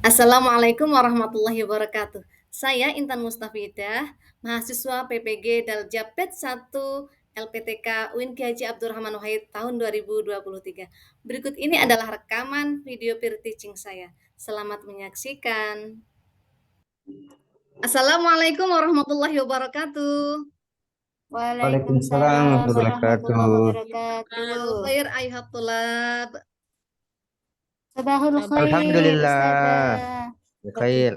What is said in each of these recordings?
Assalamualaikum warahmatullahi wabarakatuh. Saya Intan Mustafidah, mahasiswa PPG Daljapet 1 LPTK UIN Ki Haji Abdurrahman Wahid tahun 2023. Berikut ini adalah rekaman video peer teaching saya. Selamat menyaksikan. Assalamualaikum warahmatullahi wabarakatuh. Waalaikumsalam Waalaikumsalam warahmatullahi warahmatullahi wabarakatuh. wabarakatuh. Khair ayuhat tulab. Sabahul khair, Alhamdulillah, Ustazah. bikhair.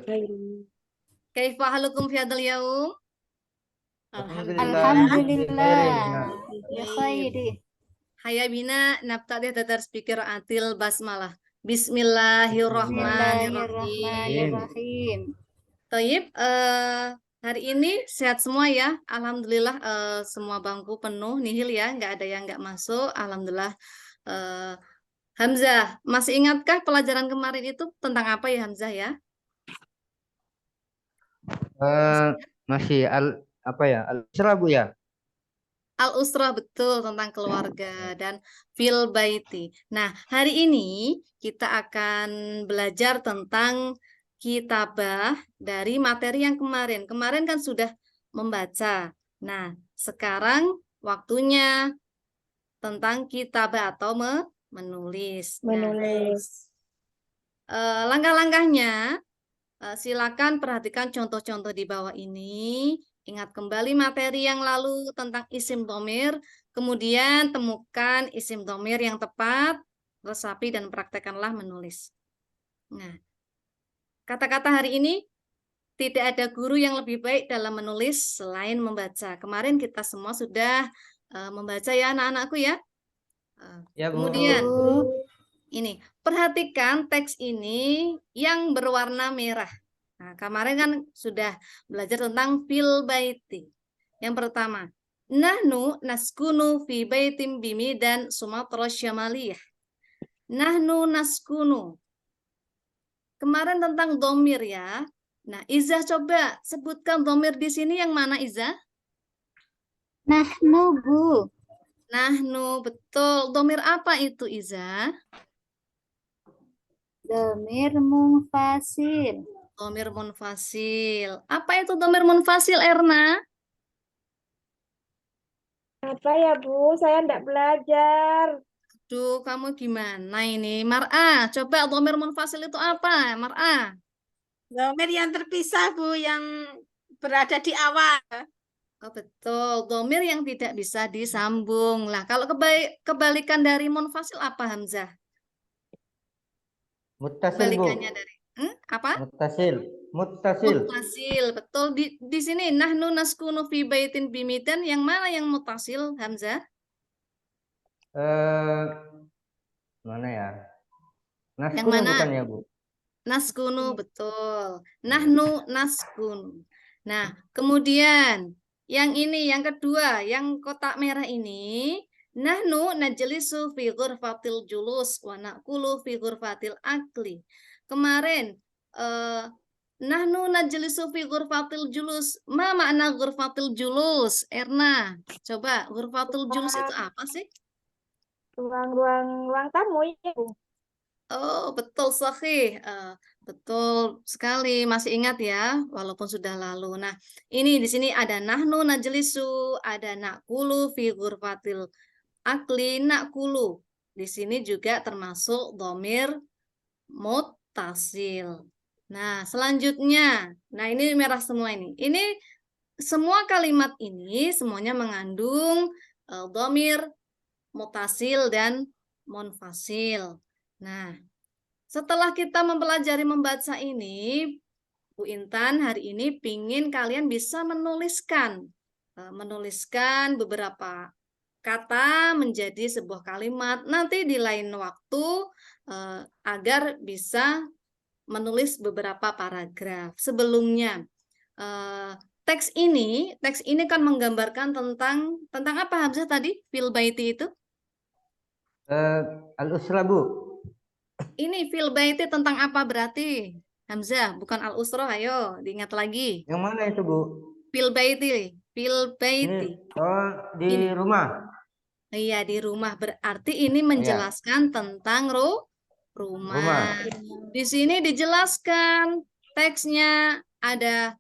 Kaifa halukum fi hadzal yaum? Alhamdulillah, bikhairin. Alhamdulillah. Ya khairi. Hayya bina nabtadi tadars atil basmalah. Bismillahirrahmanirrahim. Bismillahirrahmanirrahim. Toyib, hari ini sehat semua ya. Alhamdulillah semua bangku penuh nihil ya, nggak ada yang nggak masuk. Alhamdulillah. Eh, Hamzah, masih ingatkah pelajaran kemarin itu tentang apa ya Hamzah ya? Eh, masih apa ya? Al-Isra Bu ya? Al-usrah betul tentang keluarga dan fil baiti. Nah, hari ini kita akan belajar tentang kitabah dari materi yang kemarin. Kemarin kan sudah membaca. Nah, sekarang waktunya tentang kitabah atau menulis. Nah, langkah-langkahnya silakan perhatikan contoh-contoh di bawah ini. Ingat kembali materi yang lalu tentang isim domir. Kemudian temukan isim domir yang tepat, resapi dan praktekkanlah menulis. Nah, kata-kata hari ini tidak ada guru yang lebih baik dalam menulis selain membaca. Kemarin kita semua sudah membaca ya anak-anakku ya. Ya Bu. Kemudian ini, perhatikan teks ini yang berwarna merah. Nah, kemarin kan sudah belajar tentang fil baiti. Yang pertama, nahnu naskunu fi baitim bimi dan Sumatera Syamaliyah. Nahnu naskunu. Kemarin tentang domir ya. Nah, Izah coba sebutkan domir di sini yang mana Izah? Nahnu, Bu. Nahnu, betul. Domir apa itu Izah? Domir munfasil. Domir munfasil. Apa itu domir munfasil, Erna? Apa ya Bu? Saya enggak belajar. Duh, kamu gimana ini? Mar'a, coba domir munfasil itu apa? Mar'a. Domir yang terpisah Bu, yang berada di awal. Oh, betul. Domir yang tidak bisa disambung. Lah, kalau kebalikan dari munfasil apa, Hamzah? Muttasil Bu. Kebalikannya dari apa? Muttasil. Muttasil. Muttasil. Betul. Di sini nahnu naskunu fi baitin bimitan, yang mana yang muttasil, Hamzah? Eh, mana ya? Yang Naskunu mana? bukan ya Bu? Naskunu, betul. Nahnu naskunu. Nah, kemudian yang ini, yang kedua, yang kotak merah ini, nahnu najlisu fi ghurfatil julus wa naqulu fi ghurfatil akli. Kemarin, nahnu najlisu fi ghurfatil julus. Ma makna ghurfatil julus? Erna, coba ghurfatil julus itu apa sih? Ruang tamu ya Bu. Oh, betul sahih. Betul sekali, masih ingat ya, walaupun sudah lalu. Nah, ini di sini ada nahnu najlisu, ada nakulu fi ghurfatil akli nakulu. Di sini juga termasuk domir muttasil. Nah, selanjutnya. Nah, ini merah semua ini. Ini semua kalimat ini semuanya mengandung domir muttasil dan munfasil. Nah, setelah kita mempelajari membaca ini, Bu Intan hari ini pingin kalian bisa menuliskan beberapa kata menjadi sebuah kalimat. Nanti di lain waktu agar bisa menulis beberapa paragraf. Sebelumnya teks ini kan menggambarkan tentang apa Hamzah tadi? Fil baiti itu? Al-Usra Bu. Ini fil baiti tentang apa berarti? Hamzah, bukan al-usrah, ayo diingat lagi. Yang mana itu Bu? Fil baiti, fil baiti. Di Ini. rumah. Iya, di rumah berarti ini Iya. menjelaskan tentang rumah. Di sini dijelaskan teksnya ada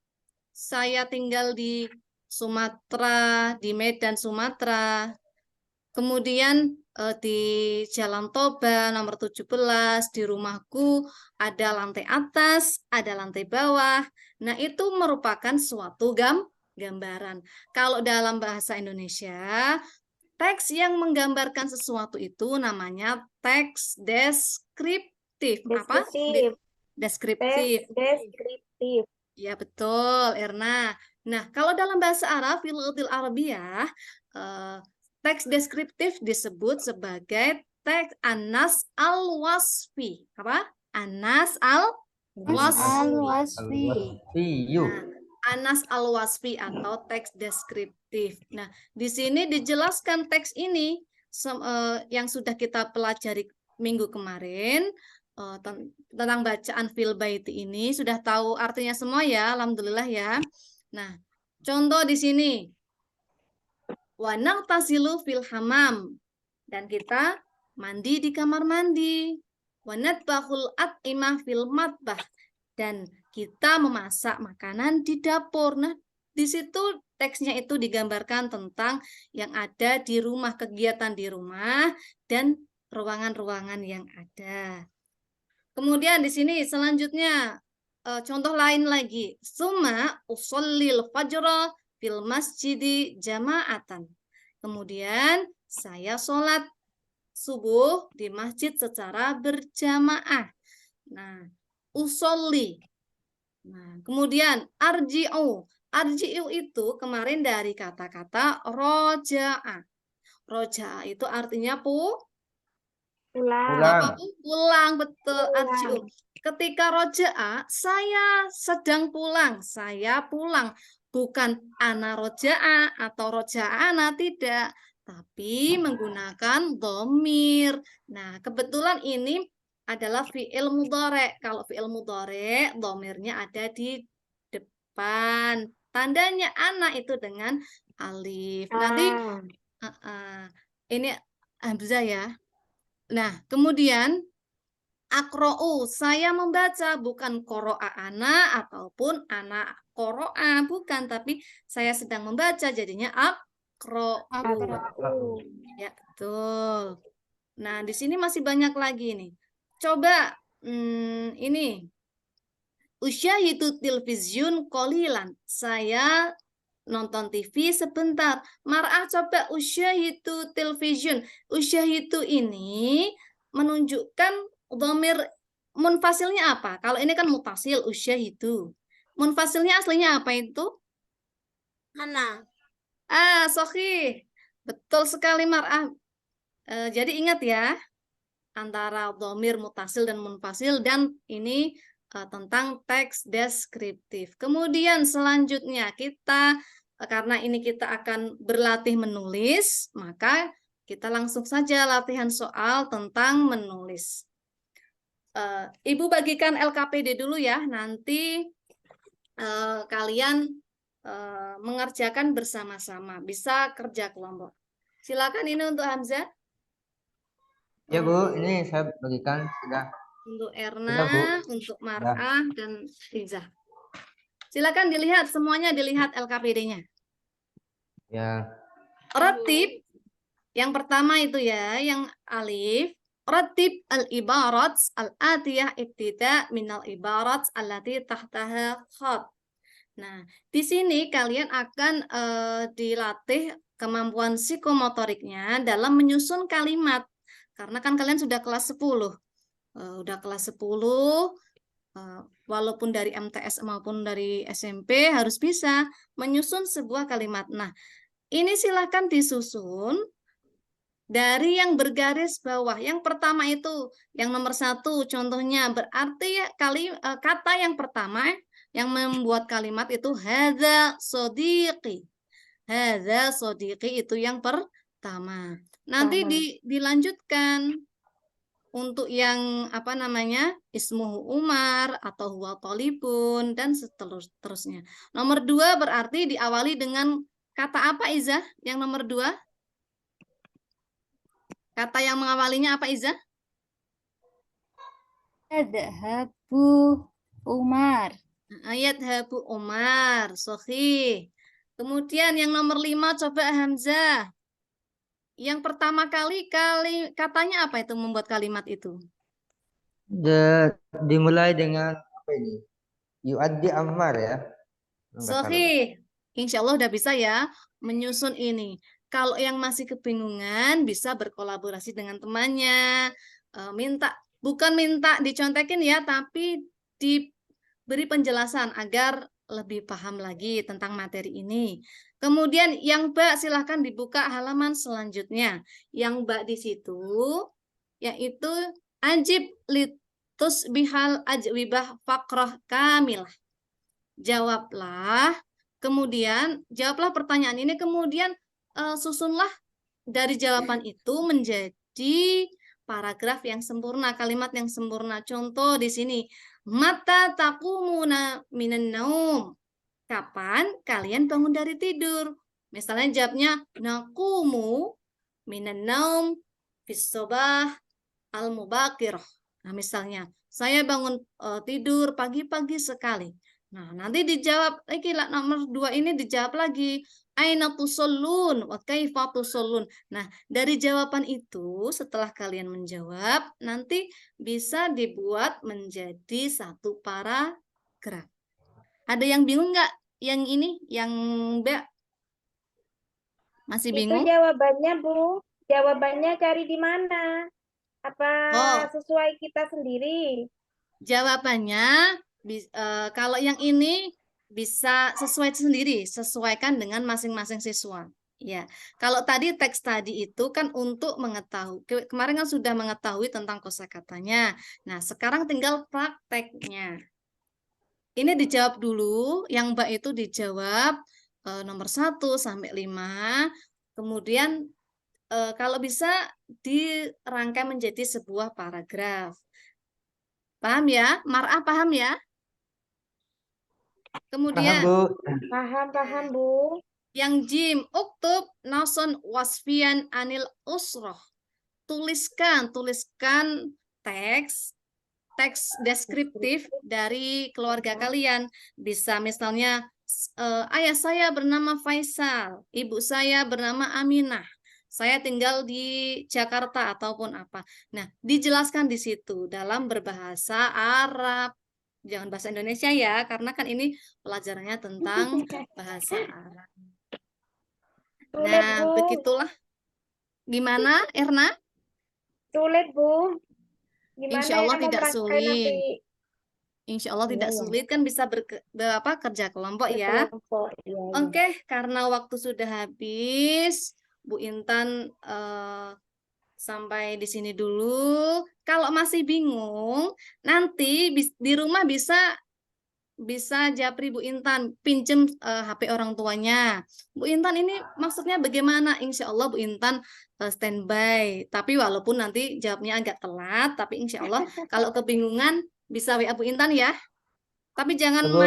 saya tinggal di Sumatera, di Medan, Sumatera. Kemudian di Jalan Toba nomor 17, di rumahku ada lantai atas, ada lantai bawah. Nah, itu merupakan suatu gambaran. Kalau dalam bahasa Indonesia, teks yang menggambarkan sesuatu itu namanya teks deskriptif. Apa? Deskriptif. Deskriptif. Deskriptif. Ya, betul, Erna. Nah, kalau dalam bahasa Arab, fil lughil arabiyah, teks deskriptif disebut sebagai teks anas al-wasfi. Apa? Anas al-wasfi. Al-wasfi. Nah, anas al-wasfi atau teks deskriptif. Nah, di sini dijelaskan teks ini yang sudah kita pelajari minggu kemarin tentang bacaan fil baiti ini sudah tahu artinya semua ya, alhamdulillah ya. Nah, contoh di sini wa naghtasilu fil hamam, dan kita mandi di kamar mandi. Wa natbahul at'imah fil matbah, dan kita memasak makanan di dapur. Nah, di situ teksnya itu digambarkan tentang yang ada di rumah, kegiatan di rumah dan ruangan-ruangan yang ada. Kemudian di sini selanjutnya contoh lain lagi. Summa usallil fajra fil masjidi jama'atan. Kemudian saya sholat subuh di masjid secara berjamaah. Nah, usolli. Nah, kemudian arji'u. Arji'u itu kemarin dari kata-kata roja'a. Roja'a itu artinya Pulang. pulang, betul. Pulang. Arji'u. Ketika roja'a, saya sedang pulang. Saya pulang. Bukan ana roja'a atau roja'ana, tidak. Tapi menggunakan domir. Nah, kebetulan ini adalah fi'il mudhari'. Kalau fi'il mudhari', domirnya ada di depan. Tandanya ana itu dengan alif. Nanti ini hamzah ya. Nah, kemudian akro'u, saya membaca, bukan koro'a ana ataupun ana koro'a, bukan, tapi saya sedang membaca, jadinya akro'u. Ya, betul. Nah, di sini masih banyak lagi nih. Coba ini usyahidu television qalilan. Saya nonton TV sebentar. Mar'ah, coba usyahidu television. Usyahidu ini menunjukkan dhamir munfasilnya apa? Kalau ini kan mutasil usyahidu. Munfasilnya aslinya apa itu? Mana? Sohih. Betul sekali Mar'ah. Jadi ingat ya, antara dhamir mutasil dan munfasil, dan ini tentang teks deskriptif. Kemudian selanjutnya kita, karena ini kita akan berlatih menulis, maka kita langsung saja latihan soal tentang menulis. Ibu bagikan LKPD dulu ya, nanti kalian mengerjakan bersama-sama, bisa kerja kelompok. Silakan ini untuk Hamzah. Ya Bu, ini saya bagikan sudah. Untuk Sudah, Erna, Bu. untuk Mar'ah, dan Izzah. Silakan dilihat, semuanya dilihat LKPD-nya. Ya. Ratib, yang pertama itu ya, yang alif. Ratib al-ibarat al-atiyah ibtida minal ibarat allati tahtaha khat. Nah, di sini kalian akan dilatih kemampuan psikomotoriknya dalam menyusun kalimat. Karena kan kalian sudah kelas 10. Udah kelas 10, walaupun dari MTS maupun dari SMP harus bisa menyusun sebuah kalimat. Nah, ini silahkan disusun dari yang bergaris bawah. Yang pertama itu, yang nomor 1, contohnya berarti kata yang pertama yang membuat kalimat itu hadza sodiqi. Hadza sodiqi itu yang pertama. Nanti dilanjutkan untuk yang apa namanya, ismuhu Umar atau huwa thalibun dan seterusnya. Nomor 2 berarti diawali dengan kata apa Izzah? Yang nomor 2? Kata yang mengawalinya apa Izzah? Yadhabu Umar. Ayat habu Umar, sahih. Kemudian yang nomor 5 coba Hamzah. Yang pertama kali katanya apa itu membuat kalimat itu? Dimulai dengan apa ini? Yu'addi Ammar ya. Kalau nggak salah. Sahih. Insya Allah udah bisa ya menyusun ini. Kalau yang masih kebingungan bisa berkolaborasi dengan temannya. Bukan minta dicontekin ya, tapi diberi penjelasan agar lebih paham lagi tentang materi ini. Kemudian yang Mbak silahkan dibuka halaman selanjutnya. Yang Mbak di situ yaitu ajib litus bihal ajwibah fakroh kamilah. Jawablah pertanyaan ini, kemudian susunlah dari jawaban itu menjadi paragraf yang sempurna, kalimat yang sempurna. Contoh di sini, mata taqumuna minan naum. Kapan kalian bangun dari tidur? Misalnya jawabnya naqumu minan naum fis sobah al-mubakirah. Nah, misalnya saya bangun tidur pagi-pagi sekali. Nah, nanti dijawab lagi nomor 2 ini dijawab lagi. Aina tusallun wa kaifa tusallun. Nah, dari jawaban itu setelah kalian menjawab, nanti bisa dibuat menjadi satu paragraf. Ada yang bingung nggak? Yang ini, yang Mbak masih Itu bingung? jawabannya, Bu. Jawabannya cari di mana? Apa Oh, sesuai kita sendiri? jawabannya kalau yang ini bisa sesuai sendiri, sesuaikan dengan masing-masing siswa. Ya, kalau tadi teks tadi itu kan untuk mengetahui, kemarin kan sudah mengetahui tentang kosakatanya. Nah, sekarang tinggal prakteknya. Ini dijawab dulu, yang Mbak itu dijawab nomor 1 sampai 5. Kemudian kalau bisa dirangkai menjadi sebuah paragraf. Paham ya? Mar'ah paham ya? Paham, Kemudian Bu. Paham, Bu. yang jim, uktub nason wasfian anil usroh. Tuliskan teks deskriptif dari keluarga kalian. Bisa misalnya ayah saya bernama Faisal, ibu saya bernama Aminah. Saya tinggal di Jakarta ataupun apa. Nah, dijelaskan di situ dalam berbahasa Arab. Jangan bahasa Indonesia ya, karena kan ini pelajarannya tentang bahasa Arab. Sulit, Nah, Bu. begitulah. Gimana, Erna? Sulit, Bu. Gimana Insya Allah ya mau tidak praktek nanti? sulit. Insya Allah tidak Iya, sulit, kan bisa kerja kelompok ya. berkelompok. Iya, iya. Oke, karena waktu sudah habis, Bu Intan sampai di sini dulu. Kalau masih bingung, nanti di rumah bisa japri Bu Intan, pinjem HP orang tuanya. Bu Intan ini maksudnya bagaimana? Insya Allah Bu Intan standby. Tapi walaupun nanti jawabnya agak telat, tapi insya Allah kalau kebingungan bisa WA Bu Intan ya. Tapi jangan Bu.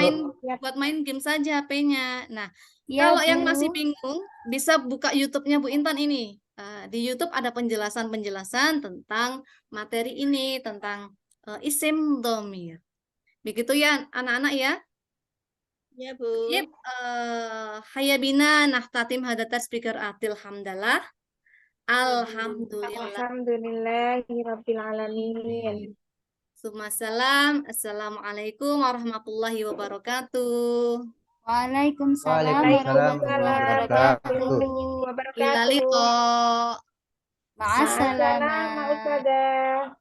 buat main game saja HP-nya. Nah, Iya, kalau yang Bu. masih bingung, bisa buka YouTube-nya Bu Intan ini. Di YouTube ada penjelasan-penjelasan tentang materi ini, tentang isim dhamir. Begitu ya anak-anak ya. Ya, Bu. Yep, hayabina nahtatim hadatas speaker atil hamdalah. Alhamdulillah. Alhamdulillahirabbil alamin. Summasalam. Assalamualaikum warahmatullahi wabarakatuh. Waalaikumsalam Waalaikumsalam Waalaikumsalam warahmatullahi warahmatullahi wabarakatuh. Ila wabarakatuh. liqa. Ma'assalamah, Ustazah.